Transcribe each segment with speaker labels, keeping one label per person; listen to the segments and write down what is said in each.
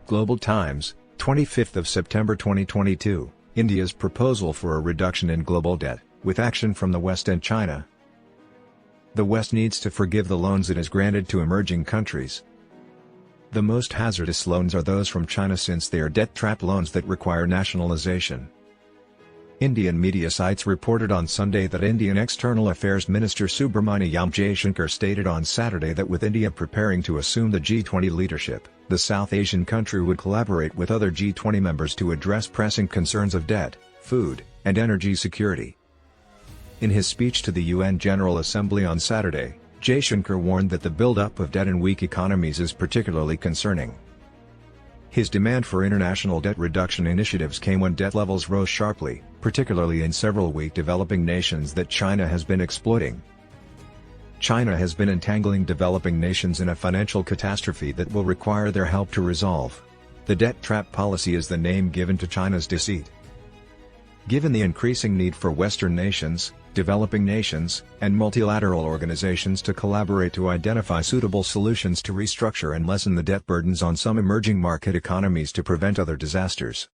Speaker 1: Global Times, 25th of September 2022, India's proposal for a reduction in global debt, with action from the West and China. The West needs to forgive the loans it has granted to emerging countries. The most hazardous loans are those from China since they are debt-trap loans that require nationalization. Indian media sites reported on Sunday that Indian External Affairs Minister Subrahmanyam Jaishankar stated on Saturday that with India preparing to assume the G20 leadership, the South Asian country would collaborate with other G20 members to address pressing concerns of debt, food, and energy security. In his speech to the UN General Assembly on Saturday, Jaishankar warned that the buildup of debt in weak economies is particularly concerning. His demand for international debt reduction initiatives came when debt levels rose sharply, particularly in several weak developing nations that China has been exploiting. China has been entangling developing nations in a financial catastrophe that will require their help to resolve. The debt trap policy is the name given to China's deceit. Given the increasing need for Western nations, developing nations, and multilateral organizations to collaborate to identify suitable solutions to restructure and lessen the debt burdens on some emerging market economies to prevent other disasters.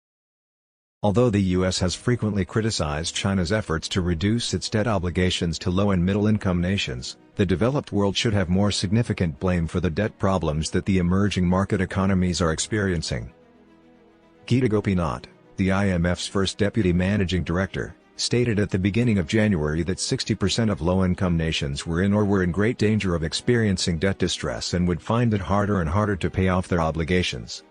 Speaker 1: Although the U.S. has frequently criticized China's efforts to reduce its debt obligations to low- and middle-income nations, the developed world should have more significant blame for the debt problems that the emerging market economies are experiencing. Geeta Gopinath, the IMF's first deputy managing director, stated at the beginning of January that 60% of low-income nations were in great danger of experiencing debt distress and would find it harder and harder to pay off their obligations.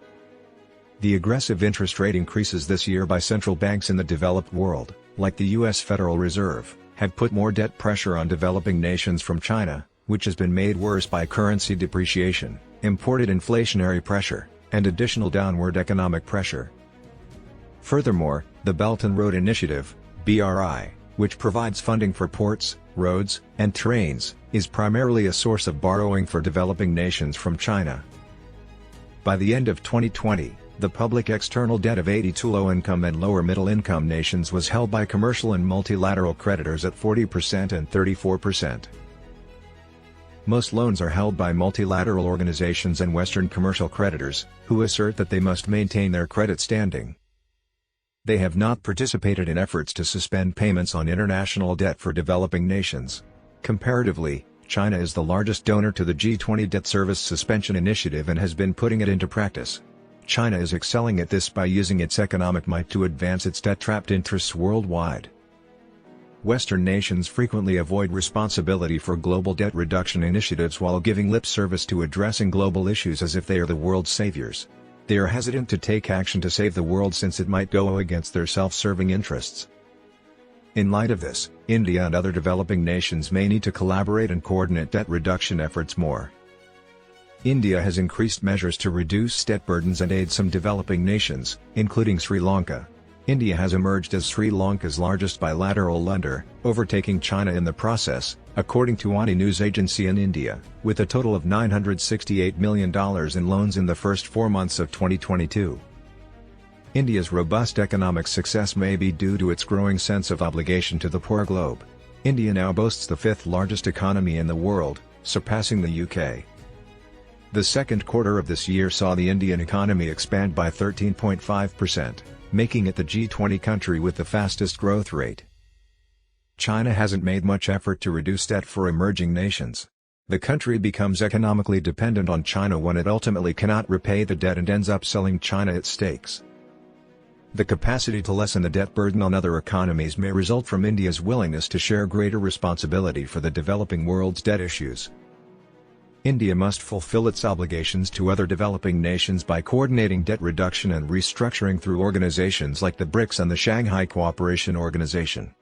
Speaker 1: The aggressive interest rate increases this year by central banks in the developed world, like the U.S. Federal Reserve, have put more debt pressure on developing nations from China, which has been made worse by currency depreciation, imported inflationary pressure, and additional downward economic pressure. Furthermore, the Belt and Road Initiative, BRI, which provides funding for ports, roads, and trains, is primarily a source of borrowing for developing nations from China. By the end of 2020, the public external debt of 82 low-income and lower-middle-income nations was held by commercial and multilateral creditors at 40% and 34%. Most loans are held by multilateral organizations and Western commercial creditors, who assert that they must maintain their credit standing. They have not participated in efforts to suspend payments on international debt for developing nations. Comparatively, China is the largest donor to the G20 Debt Service Suspension Initiative and has been putting it into practice. China is excelling at this by using its economic might to advance its debt-trapped interests worldwide. Western nations frequently avoid responsibility for global debt reduction initiatives while giving lip service to addressing global issues as if they are the world's saviors. They are hesitant to take action to save the world since it might go against their self-serving interests. In light of this, India and other developing nations may need to collaborate and coordinate debt reduction efforts more. India has increased measures to reduce debt burdens and aid some developing nations, including Sri Lanka. India has emerged as Sri Lanka's largest bilateral lender, overtaking China in the process, according to ANI news agency in India, with a total of $968 million in loans in the first 4 months of 2022. India's robust economic success may be due to its growing sense of obligation to the poor globe. India now boasts the fifth largest economy in the world, surpassing the UK. The second quarter of this year saw the Indian economy expand by 13.5%, making it the G20 country with the fastest growth rate. China hasn't made much effort to reduce debt for emerging nations. The country becomes economically dependent on China when it ultimately cannot repay the debt and ends up selling China its stakes. The capacity to lessen the debt burden on other economies may result from India's willingness to share greater responsibility for the developing world's debt issues. India must fulfill its obligations to other developing nations by coordinating debt reduction and restructuring through organizations like the BRICS and the Shanghai Cooperation Organization.